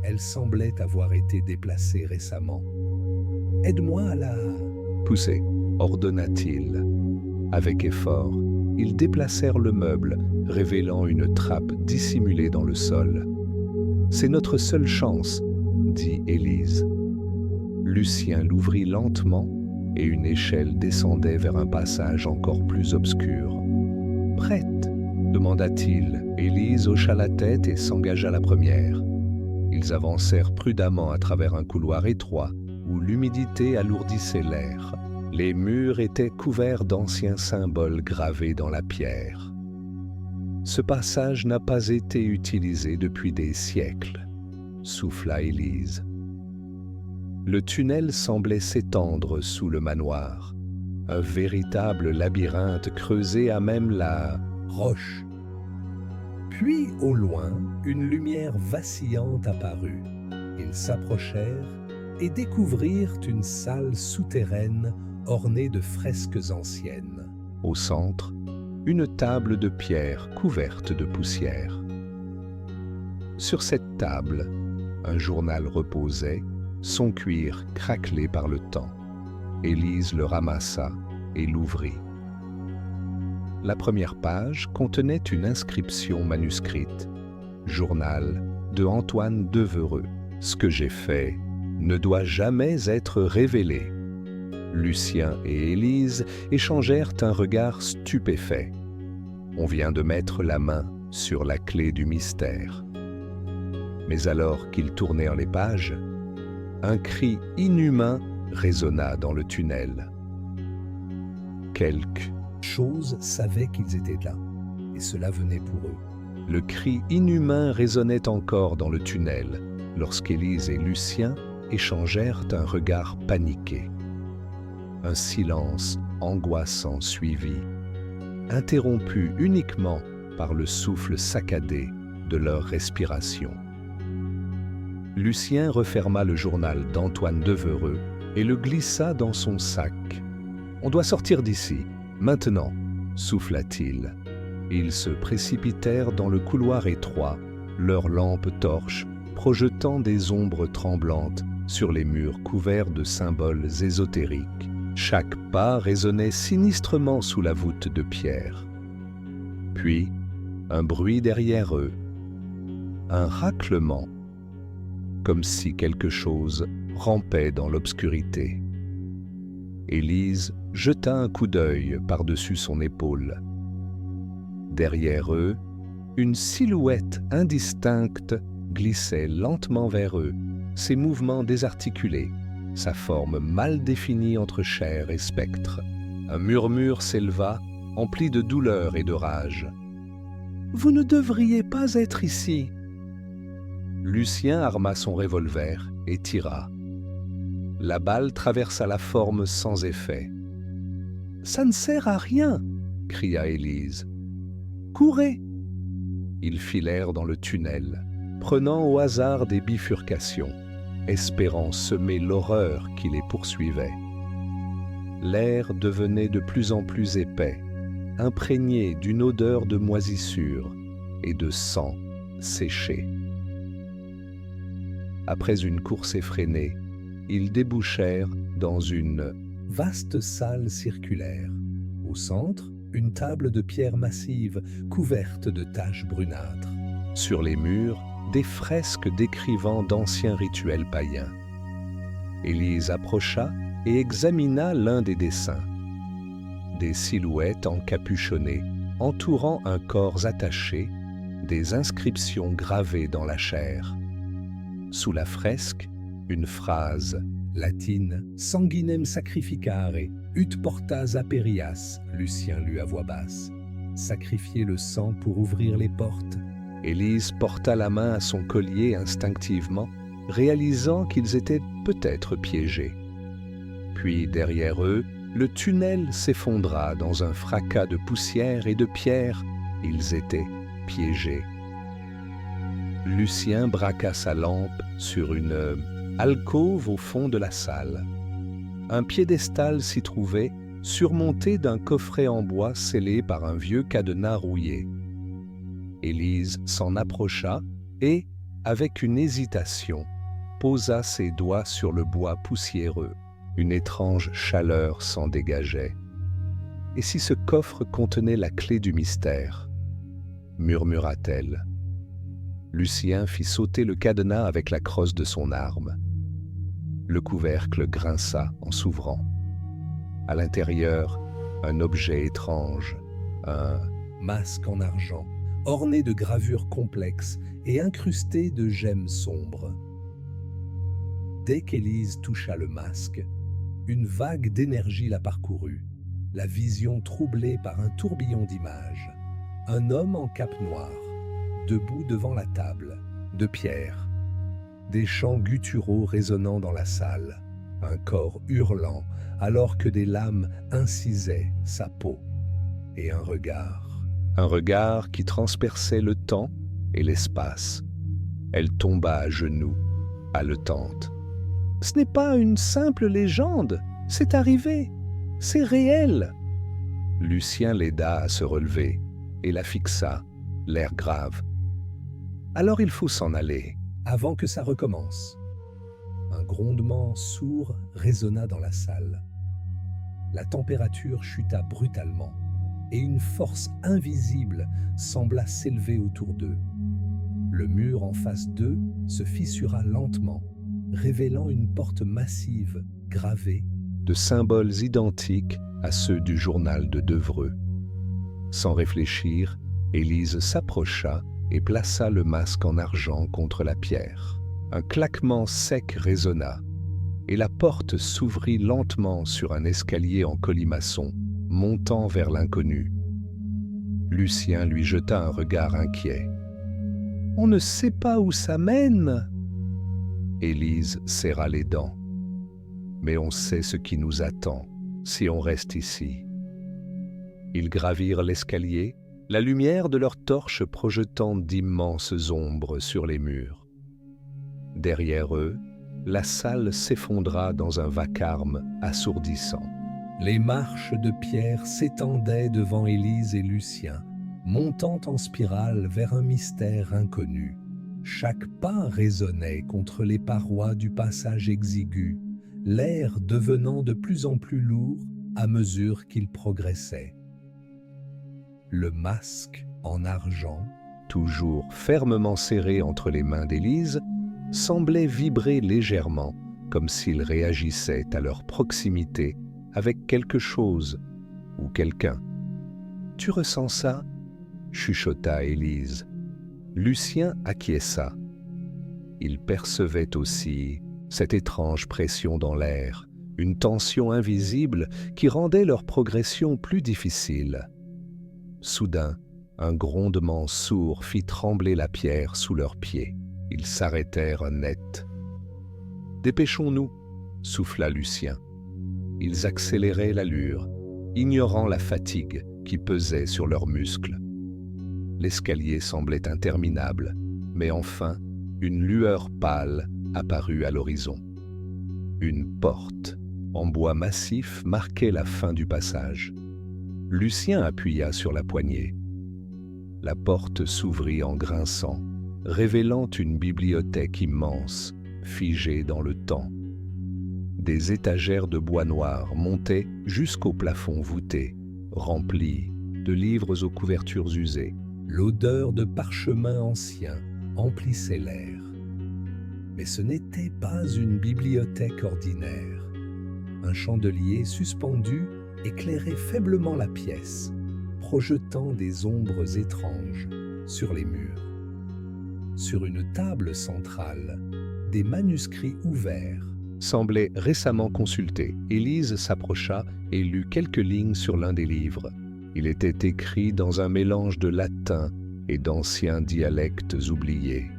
Elle semblait avoir été déplacée récemment. « Aide-moi à la... » pousser, ordonna-t-il. Avec effort, ils déplacèrent le meuble, révélant une trappe dissimulée dans le sol. « C'est notre seule chance, » dit Élise. Lucien l'ouvrit lentement et une échelle descendait vers un passage encore plus obscur. « Prête ?» demanda-t-il. Élise hocha la tête et s'engagea la première. Ils avancèrent prudemment à travers un couloir étroit où l'humidité alourdissait l'air. Les murs étaient couverts d'anciens symboles gravés dans la pierre. Ce passage n'a pas été utilisé depuis des siècles, souffla Élise. Le tunnel semblait s'étendre sous le manoir, un véritable labyrinthe creusé à même la roche. Puis, au loin, une lumière vacillante apparut. Ils s'approchèrent et découvrirent une salle souterraine ornée de fresques anciennes. Au centre, une table de pierre couverte de poussière. Sur cette table, un journal reposait, son cuir craquelé par le temps. Élise le ramassa et l'ouvrit. La première page contenait une inscription manuscrite. « Journal de Antoine Devereux. Ce que j'ai fait ne doit jamais être révélé. » Lucien et Élise échangèrent un regard stupéfait. On vient de mettre la main sur la clé du mystère. Mais alors qu'ils tournèrent les pages, un cri inhumain résonna dans le tunnel. Quelque chose savait qu'ils étaient là, et cela venait pour eux. Le cri inhumain résonnait encore dans le tunnel, lorsqu'Élise et Lucien échangèrent un regard paniqué. Un silence angoissant suivit, interrompu uniquement par le souffle saccadé de leur respiration. Lucien referma le journal d'Antoine Devereux et le glissa dans son sac. « On doit sortir d'ici, maintenant », souffla-t-il. Ils se précipitèrent dans le couloir étroit, leurs lampes torches projetant des ombres tremblantes sur les murs couverts de symboles ésotériques. Chaque pas résonnait sinistrement sous la voûte de pierre. Puis, un bruit derrière eux, un raclement, comme si quelque chose rampait dans l'obscurité. Élise jeta un coup d'œil par-dessus son épaule. Derrière eux, une silhouette indistincte glissait lentement vers eux, ses mouvements désarticulés, sa forme mal définie entre chair et spectre. Un murmure s'éleva, empli de douleur et de rage. « Vous ne devriez pas être ici !» Lucien arma son revolver et tira. La balle traversa la forme sans effet. Ça ne sert à rien, cria Élise. Courez! Ils filèrent dans le tunnel, prenant au hasard des bifurcations, espérant semer l'horreur qui les poursuivait. L'air devenait de plus en plus épais, imprégné d'une odeur de moisissure et de sang séché. Après une course effrénée, ils débouchèrent dans une vaste salle circulaire. Au centre, une table de pierre massive couverte de taches brunâtres. Sur les murs, des fresques décrivant d'anciens rituels païens. Élise approcha et examina l'un des dessins. Des silhouettes encapuchonnées, entourant un corps attaché, des inscriptions gravées dans la chair. Sous la fresque, une phrase latine « Sanguinem sacrificare, ut portas aperias », Lucien lut à voix basse. « Sacrifier le sang pour ouvrir les portes ». Élise porta la main à son collier instinctivement, réalisant qu'ils étaient peut-être piégés. Puis derrière eux, le tunnel s'effondra dans un fracas de poussière et de pierres. Ils étaient piégés. Lucien braqua sa lampe sur une alcôve au fond de la salle. Un piédestal s'y trouvait, surmonté d'un coffret en bois scellé par un vieux cadenas rouillé. Élise s'en approcha et, avec une hésitation, posa ses doigts sur le bois poussiéreux. Une étrange chaleur s'en dégageait. « Et si ce coffre contenait la clé du mystère ?» murmura-t-elle. Lucien fit sauter le cadenas avec la crosse de son arme. Le couvercle grinça en s'ouvrant. À l'intérieur, un objet étrange, un masque en argent, orné de gravures complexes et incrusté de gemmes sombres. Dès qu'Élise toucha le masque, une vague d'énergie la parcourut, la vision troublée par un tourbillon d'images. Un homme en cape noire, debout devant la table, de pierre. Des chants gutturaux résonnant dans la salle, un corps hurlant alors que des lames incisaient sa peau. Et un regard qui transperçait le temps et l'espace. Elle tomba à genoux, haletante. « Ce n'est pas une simple légende, c'est arrivé, c'est réel !» Lucien l'aida à se relever et la fixa, l'air grave. « Alors il faut s'en aller, avant que ça recommence. » Un grondement sourd résonna dans la salle. La température chuta brutalement et une force invisible sembla s'élever autour d'eux. Le mur en face d'eux se fissura lentement, révélant une porte massive gravée de symboles identiques à ceux du journal de Devreux. Sans réfléchir, Élise s'approcha et plaça le masque en argent contre la pierre. Un claquement sec résonna, et la porte s'ouvrit lentement sur un escalier en colimaçon, montant vers l'inconnu. Lucien lui jeta un regard inquiet. « On ne sait pas où ça mène !» Élise serra les dents. « Mais on sait ce qui nous attend si on reste ici. » Ils gravirent l'escalier, la lumière de leurs torches projetant d'immenses ombres sur les murs. Derrière eux, la salle s'effondra dans un vacarme assourdissant. Les marches de pierre s'étendaient devant Élise et Lucien, montant en spirale vers un mystère inconnu. Chaque pas résonnait contre les parois du passage exigu, l'air devenant de plus en plus lourd à mesure qu'ils progressaient. Le masque en argent, toujours fermement serré entre les mains d'Élise, semblait vibrer légèrement, comme s'il réagissait à leur proximité avec quelque chose ou quelqu'un. « Tu ressens ça ?» chuchota Élise. Lucien acquiesça. Il percevait aussi cette étrange pression dans l'air, une tension invisible qui rendait leur progression plus difficile. Soudain, un grondement sourd fit trembler la pierre sous leurs pieds. Ils s'arrêtèrent net. « Dépêchons-nous » souffla Lucien. Ils accéléraient l'allure, ignorant la fatigue qui pesait sur leurs muscles. L'escalier semblait interminable, mais enfin, une lueur pâle apparut à l'horizon. Une porte en bois massif marquait la fin du passage. Lucien appuya sur la poignée. La porte s'ouvrit en grinçant, révélant une bibliothèque immense, figée dans le temps. Des étagères de bois noir montaient jusqu'au plafond voûté, remplis de livres aux couvertures usées. L'odeur de parchemin ancien emplissait l'air. Mais ce n'était pas une bibliothèque ordinaire. Un chandelier suspendu éclairait faiblement la pièce, projetant des ombres étranges sur les murs. Sur une table centrale, des manuscrits ouverts semblaient récemment consultés. Élise s'approcha et lut quelques lignes sur l'un des livres. Il était écrit dans un mélange de latin et d'anciens dialectes oubliés.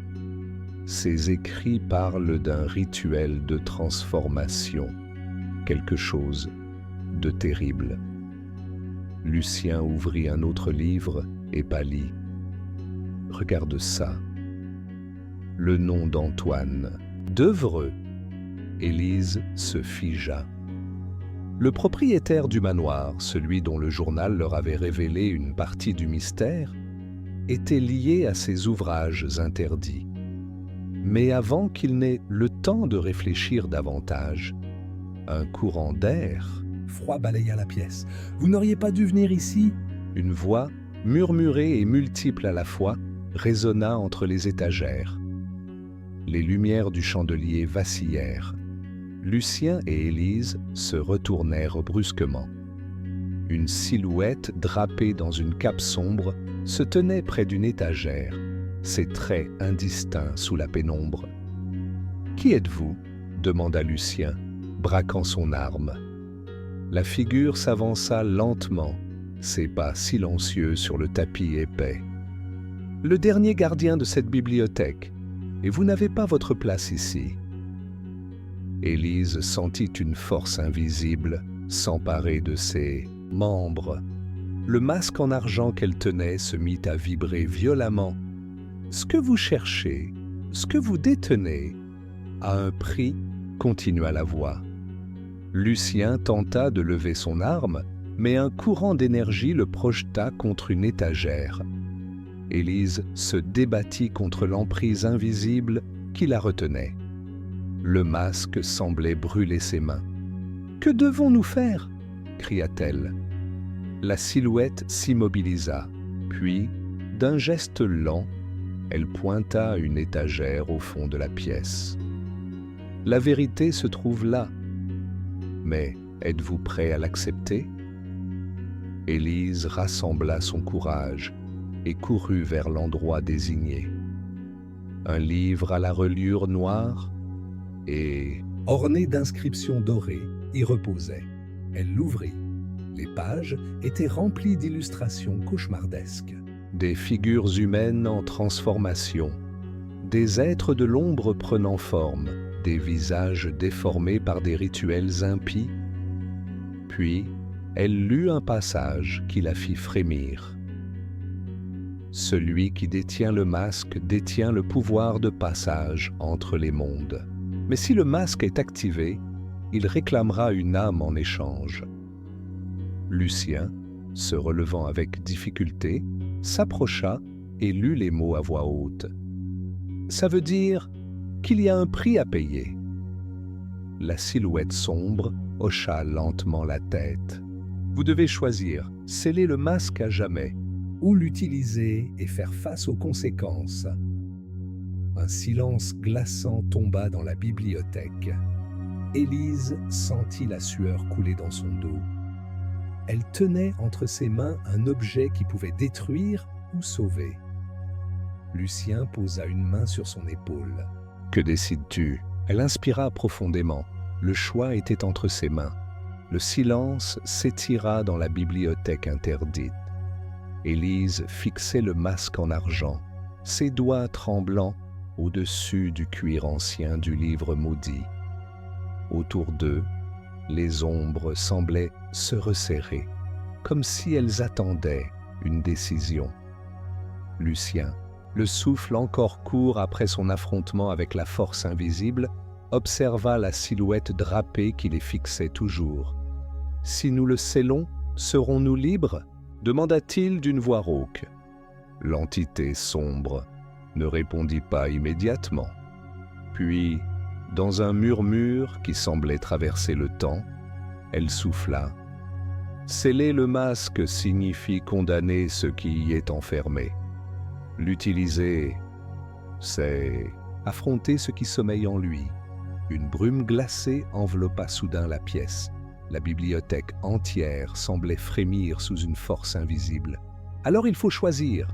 Ces écrits parlent d'un rituel de transformation, quelque chose de terrible. Lucien ouvrit un autre livre et pâlit. « Regarde ça. Le nom d'Antoine. Devreux. » Élise se figea. Le propriétaire du manoir, celui dont le journal leur avait révélé une partie du mystère, était lié à ces ouvrages interdits. Mais avant qu'il n'ait le temps de réfléchir davantage, un courant d'air froid balaya la pièce. « Vous n'auriez pas dû venir ici ?» Une voix, murmurée et multiple à la fois, résonna entre les étagères. Les lumières du chandelier vacillèrent. Lucien et Élise se retournèrent brusquement. Une silhouette drapée dans une cape sombre se tenait près d'une étagère, ses traits indistincts sous la pénombre. « Qui êtes-vous » demanda Lucien, braquant son arme. La figure s'avança lentement, ses pas silencieux sur le tapis épais. « Le dernier gardien de cette bibliothèque, et vous n'avez pas votre place ici. » Élise sentit une force invisible s'emparer de ses membres. Le masque en argent qu'elle tenait se mit à vibrer violemment. « Ce que vous cherchez, ce que vous détenez, a un prix, » continua la voix. Lucien tenta de lever son arme, mais un courant d'énergie le projeta contre une étagère. Élise se débattit contre l'emprise invisible qui la retenait. Le masque semblait brûler ses mains. « Que devons-nous faire ?» cria-t-elle. La silhouette s'immobilisa, puis, d'un geste lent, elle pointa une étagère au fond de la pièce. « La vérité se trouve là. Mais êtes-vous prêt à l'accepter ?» Élise rassembla son courage et courut vers l'endroit désigné. Un livre à la reliure noire et orné d'inscriptions dorées y reposait. Elle l'ouvrit. Les pages étaient remplies d'illustrations cauchemardesques. Des figures humaines en transformation, des êtres de l'ombre prenant forme, des visages déformés par des rituels impies. Puis, elle lut un passage qui la fit frémir. Celui qui détient le masque détient le pouvoir de passage entre les mondes. Mais si le masque est activé, il réclamera une âme en échange. Lucien, se relevant avec difficulté, s'approcha et lut les mots à voix haute. « Ça veut dire qu'il y a un prix à payer. » La silhouette sombre hocha lentement la tête. « Vous devez choisir, sceller le masque à jamais, ou l'utiliser et faire face aux conséquences. » Un silence glaçant tomba dans la bibliothèque. Élise sentit la sueur couler dans son dos. Elle tenait entre ses mains un objet qui pouvait détruire ou sauver. Lucien posa une main sur son épaule. « Que décides-tu » Elle inspira profondément. Le choix était entre ses mains. Le silence s'étira dans la bibliothèque interdite. Élise fixait le masque en argent, ses doigts tremblants au-dessus du cuir ancien du livre maudit. Autour d'eux, les ombres semblaient se resserrer, comme si elles attendaient une décision. Lucien, le souffle encore court après son affrontement avec la force invisible, observa la silhouette drapée qui les fixait toujours. « Si nous le scellons, serons-nous libres ?» demanda-t-il d'une voix rauque. L'entité sombre ne répondit pas immédiatement. Puis, dans un murmure qui semblait traverser le temps, elle souffla. « Sceller le masque signifie condamner ce qui y est enfermé. L'utiliser, c'est affronter ce qui sommeille en lui. » Une brume glacée enveloppa soudain la pièce. La bibliothèque entière semblait frémir sous une force invisible. « Alors il faut choisir !»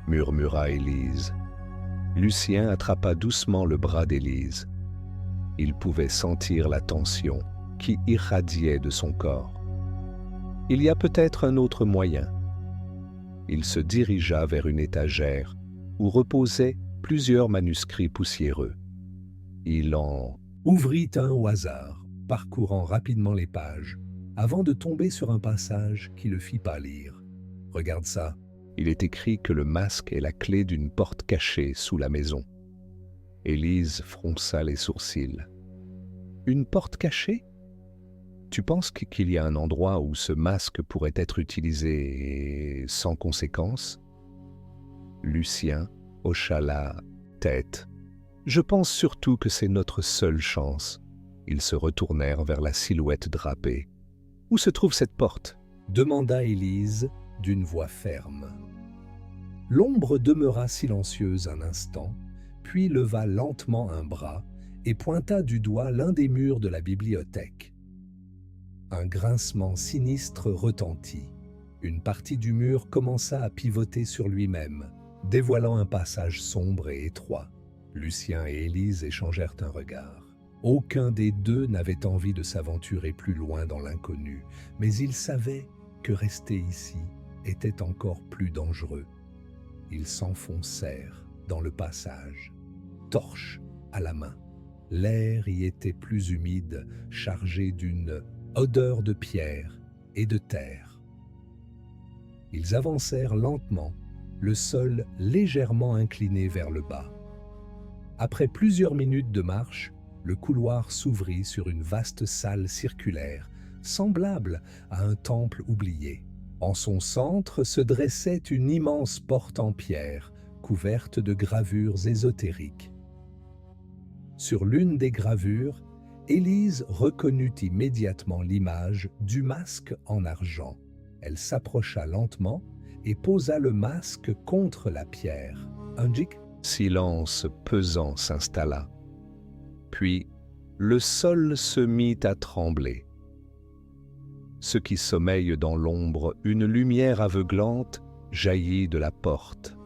murmura Élise. Lucien attrapa doucement le bras d'Élise. Il pouvait sentir la tension qui irradiait de son corps. « Il y a peut-être un autre moyen. » Il se dirigea vers une étagère où reposaient plusieurs manuscrits poussiéreux. Il en ouvrit un au hasard, parcourant rapidement les pages, avant de tomber sur un passage qui le fit pâlir. « Regarde ça. » Il est écrit que le masque est la clé d'une porte cachée sous la maison. Élise fronça les sourcils. « Une porte cachée ? Tu penses qu'il y a un endroit où ce masque pourrait être utilisé sans conséquence ?» Lucien hocha la tête. « Je pense surtout que c'est notre seule chance. » Ils se retournèrent vers la silhouette drapée. « Où se trouve cette porte ?» demanda Élise d'une voix ferme. L'ombre demeura silencieuse un instant, puis leva lentement un bras et pointa du doigt l'un des murs de la bibliothèque. Un grincement sinistre retentit. Une partie du mur commença à pivoter sur lui-même, dévoilant un passage sombre et étroit. Lucien et Élise échangèrent un regard. Aucun des deux n'avait envie de s'aventurer plus loin dans l'inconnu, mais ils savaient que rester ici était encore plus dangereux. Ils s'enfoncèrent dans le passage, torche à la main. L'air y était plus humide, chargé d'une odeur de pierre et de terre. Ils avancèrent lentement, le sol légèrement incliné vers le bas. Après plusieurs minutes de marche, le couloir s'ouvrit sur une vaste salle circulaire, semblable à un temple oublié. En son centre se dressait une immense porte en pierre, couverte de gravures ésotériques. Sur l'une des gravures, Élise reconnut immédiatement l'image du masque en argent. Elle s'approcha lentement et posa le masque contre la pierre. Un gic. Silence pesant s'installa. Puis, le sol se mit à trembler. Ce qui sommeille dans l'ombre, une lumière aveuglante jaillit de la porte.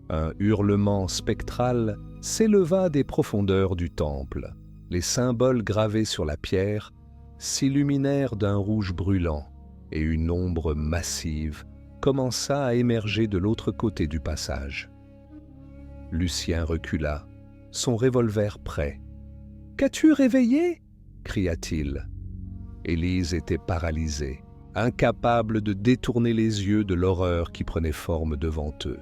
Un hurlement spectral s'éleva des profondeurs du temple. Les symboles gravés sur la pierre s'illuminèrent d'un rouge brûlant et une ombre massive commença à émerger de l'autre côté du passage. Lucien recula, son revolver prêt. « Qu'as-tu réveillé ?» cria-t-il. Élise était paralysée, incapable de détourner les yeux de l'horreur qui prenait forme devant eux.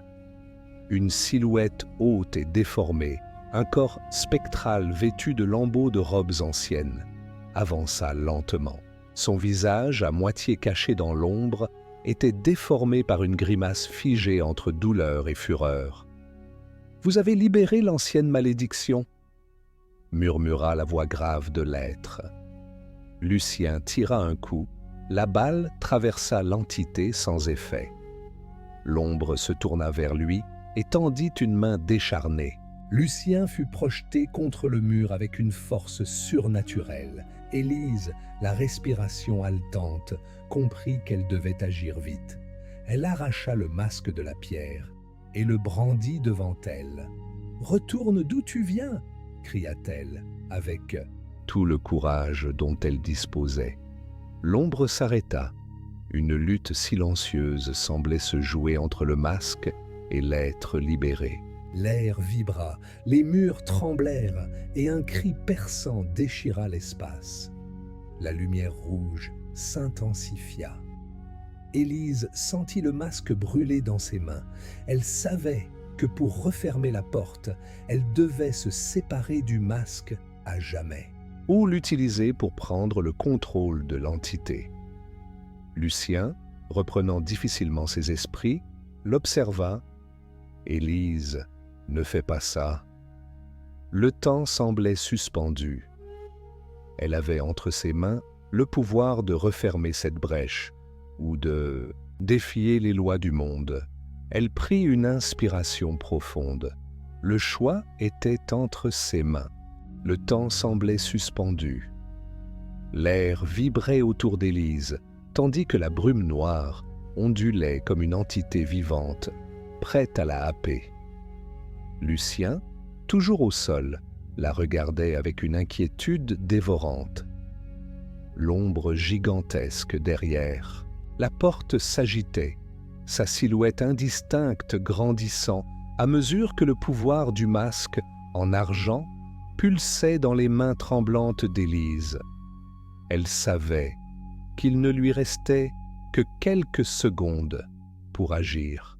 Une silhouette haute et déformée, un corps spectral vêtu de lambeaux de robes anciennes, avança lentement. Son visage, à moitié caché dans l'ombre, était déformé par une grimace figée entre douleur et fureur. « Vous avez libéré l'ancienne malédiction » murmura la voix grave de l'être. Lucien tira un coup, la balle traversa l'entité sans effet. L'ombre se tourna vers lui et tendit une main décharnée. Lucien fut projeté contre le mur avec une force surnaturelle. Élise, la respiration haletante, comprit qu'elle devait agir vite. Elle arracha le masque de la pierre et le brandit devant elle. « Retourne d'où tu viens !» cria-t-elle, avec tout le courage dont elle disposait. L'ombre s'arrêta. Une lutte silencieuse semblait se jouer entre le masque et l'être libéré. L'air vibra, les murs tremblèrent et un cri perçant déchira l'espace. La lumière rouge s'intensifia. Élise sentit le masque brûler dans ses mains. Elle savait que pour refermer la porte, elle devait se séparer du masque à jamais, ou l'utiliser pour prendre le contrôle de l'entité. Lucien, reprenant difficilement ses esprits, l'observa. « Élise, ne fais pas ça. » Le temps semblait suspendu. Elle avait entre ses mains le pouvoir de refermer cette brèche ou de défier les lois du monde. Elle prit une inspiration profonde. Le choix était entre ses mains. Le temps semblait suspendu. L'air vibrait autour d'Élise, tandis que la brume noire ondulait comme une entité vivante, prête à la happer. Lucien, toujours au sol, la regardait avec une inquiétude dévorante. L'ombre gigantesque derrière. La porte s'agitait, sa silhouette indistincte grandissant à mesure que le pouvoir du masque, en argent, pulsait dans les mains tremblantes d'Élise. Elle savait qu'il ne lui restait que quelques secondes pour agir.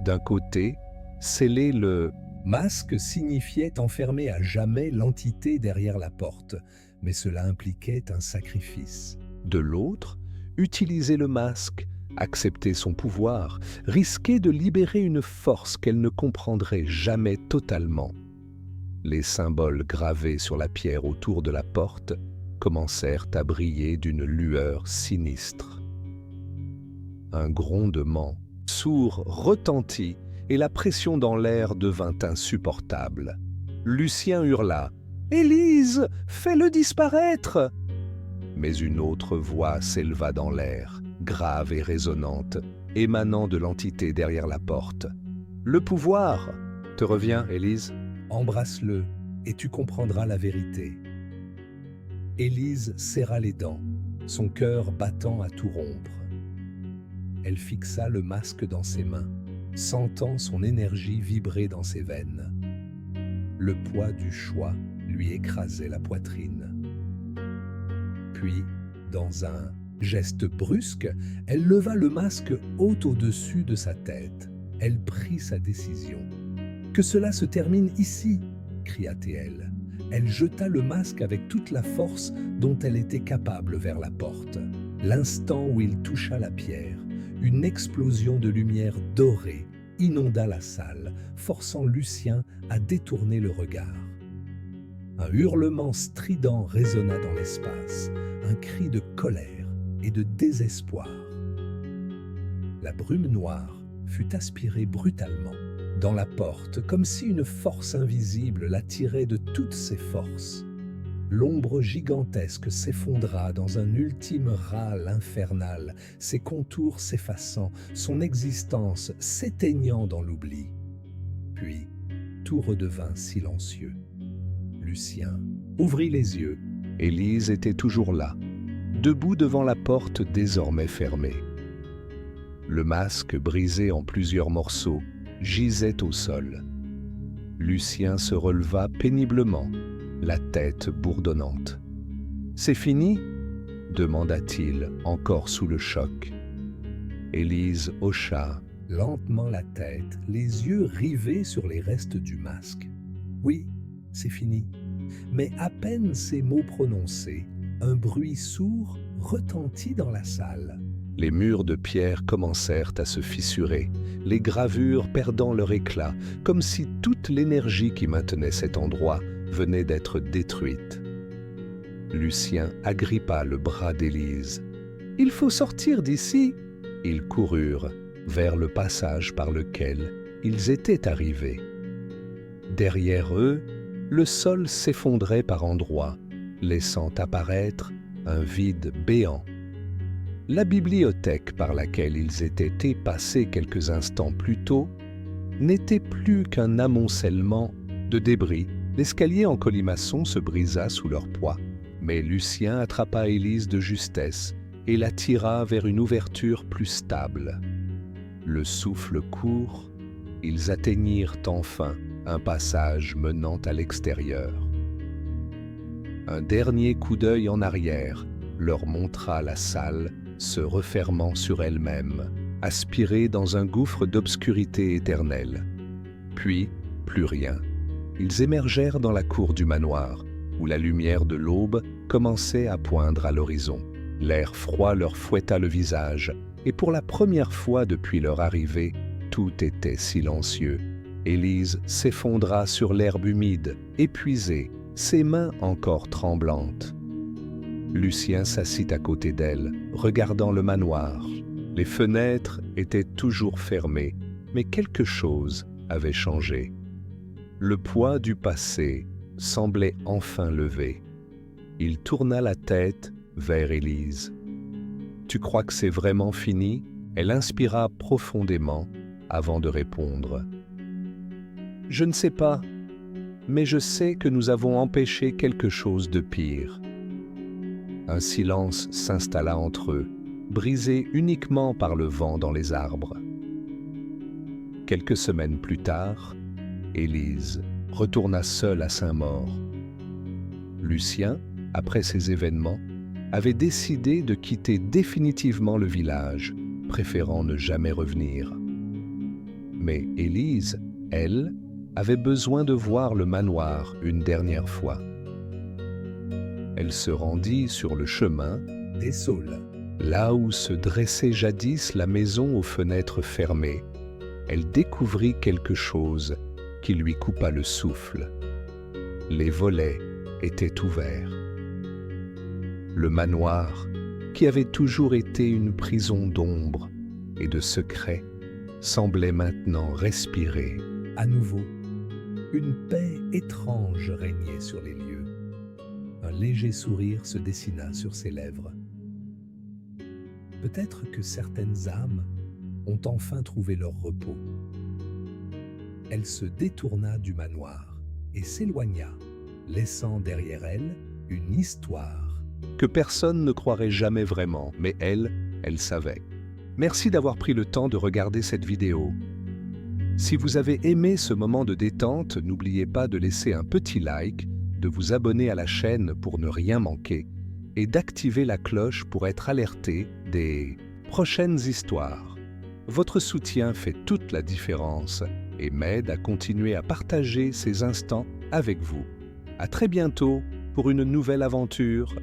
D'un côté, sceller le masque signifiait enfermer à jamais l'entité derrière la porte, mais cela impliquait un sacrifice. De l'autre, utiliser le masque, accepter son pouvoir, risquer de libérer une force qu'elle ne comprendrait jamais totalement. Les symboles gravés sur la pierre autour de la porte commencèrent à briller d'une lueur sinistre. Un grondement sourd retentit et la pression dans l'air devint insupportable. Lucien hurla « Élise, fais-le disparaître !» Mais une autre voix s'éleva dans l'air, grave et résonnante, émanant de l'entité derrière la porte. « Le pouvoir te revient, Élise. Embrasse-le et tu comprendras la vérité. » Élise serra les dents, son cœur battant à tout rompre. Elle fixa le masque dans ses mains, sentant son énergie vibrer dans ses veines. Le poids du choix lui écrasait la poitrine. Puis, dans un geste brusque, elle leva le masque haut au-dessus de sa tête. Elle prit sa décision. « Que cela se termine ici !» cria-t-elle. Elle jeta le masque avec toute la force dont elle était capable vers la porte. L'instant où il toucha la pierre, une explosion de lumière dorée inonda la salle, forçant Lucien à détourner le regard. Un hurlement strident résonna dans l'espace, un cri de colère et de désespoir. La brume noire fut aspirée brutalement dans la porte, comme si une force invisible la tirait de toutes ses forces. L'ombre gigantesque s'effondra dans un ultime râle infernal, ses contours s'effaçant, son existence s'éteignant dans l'oubli. Puis, tout redevint silencieux. Lucien ouvrit les yeux. Élise était toujours là, debout devant la porte désormais fermée. Le masque, brisé en plusieurs morceaux, gisait au sol. Lucien se releva péniblement, la tête bourdonnante. « C'est fini ?» demanda-t-il, encore sous le choc. Élise hocha lentement la tête, les yeux rivés sur les restes du masque. « Oui, c'est fini. » Mais à peine ces mots prononcés, un bruit sourd retentit dans la salle. Les murs de pierre commencèrent à se fissurer, les gravures perdant leur éclat, comme si toute l'énergie qui maintenait cet endroit venait d'être détruite. Lucien agrippa le bras d'Élise. « Il faut sortir d'ici !» Ils coururent vers le passage par lequel ils étaient arrivés. Derrière eux, le sol s'effondrait par endroits, laissant apparaître un vide béant. La bibliothèque par laquelle ils étaient passés quelques instants plus tôt n'était plus qu'un amoncellement de débris. L'escalier en colimaçon se brisa sous leur poids, mais Lucien attrapa Élise de justesse et la tira vers une ouverture plus stable. Le souffle court, ils atteignirent enfin un passage menant à l'extérieur. Un dernier coup d'œil en arrière leur montra la salle se refermant sur elles-mêmes, aspirées dans un gouffre d'obscurité éternelle. Puis, plus rien. Ils émergèrent dans la cour du manoir, où la lumière de l'aube commençait à poindre à l'horizon. L'air froid leur fouetta le visage, et pour la première fois depuis leur arrivée, tout était silencieux. Élise s'effondra sur l'herbe humide, épuisée, ses mains encore tremblantes. Lucien s'assit à côté d'elle, regardant le manoir. Les fenêtres étaient toujours fermées, mais quelque chose avait changé. Le poids du passé semblait enfin levé. Il tourna la tête vers Élise. « Tu crois que c'est vraiment fini ?» Elle inspira profondément avant de répondre. « Je ne sais pas, mais je sais que nous avons empêché quelque chose de pire. » Un silence s'installa entre eux, brisé uniquement par le vent dans les arbres. Quelques semaines plus tard, Élise retourna seule à Saint-Maur. Lucien, après ces événements, avait décidé de quitter définitivement le village, préférant ne jamais revenir. Mais Élise, elle, avait besoin de voir le manoir une dernière fois. Elle se rendit sur le chemin des Saules, là où se dressait jadis la maison aux fenêtres fermées. Elle découvrit quelque chose qui lui coupa le souffle. Les volets étaient ouverts. Le manoir, qui avait toujours été une prison d'ombre et de secrets, semblait maintenant respirer. À nouveau, une paix étrange régnait sur les lieux. Un léger sourire se dessina sur ses lèvres. Peut-être que certaines âmes ont enfin trouvé leur repos. Elle se détourna du manoir et s'éloigna, laissant derrière elle une histoire que personne ne croirait jamais vraiment, mais elle savait. Merci d'avoir pris le temps de regarder cette vidéo. Si vous avez aimé ce moment de détente, n'oubliez pas de laisser un petit like, de vous abonner à la chaîne pour ne rien manquer et d'activer la cloche pour être alerté des prochaines histoires. Votre soutien fait toute la différence et m'aide à continuer à partager ces instants avec vous. À très bientôt pour une nouvelle aventure.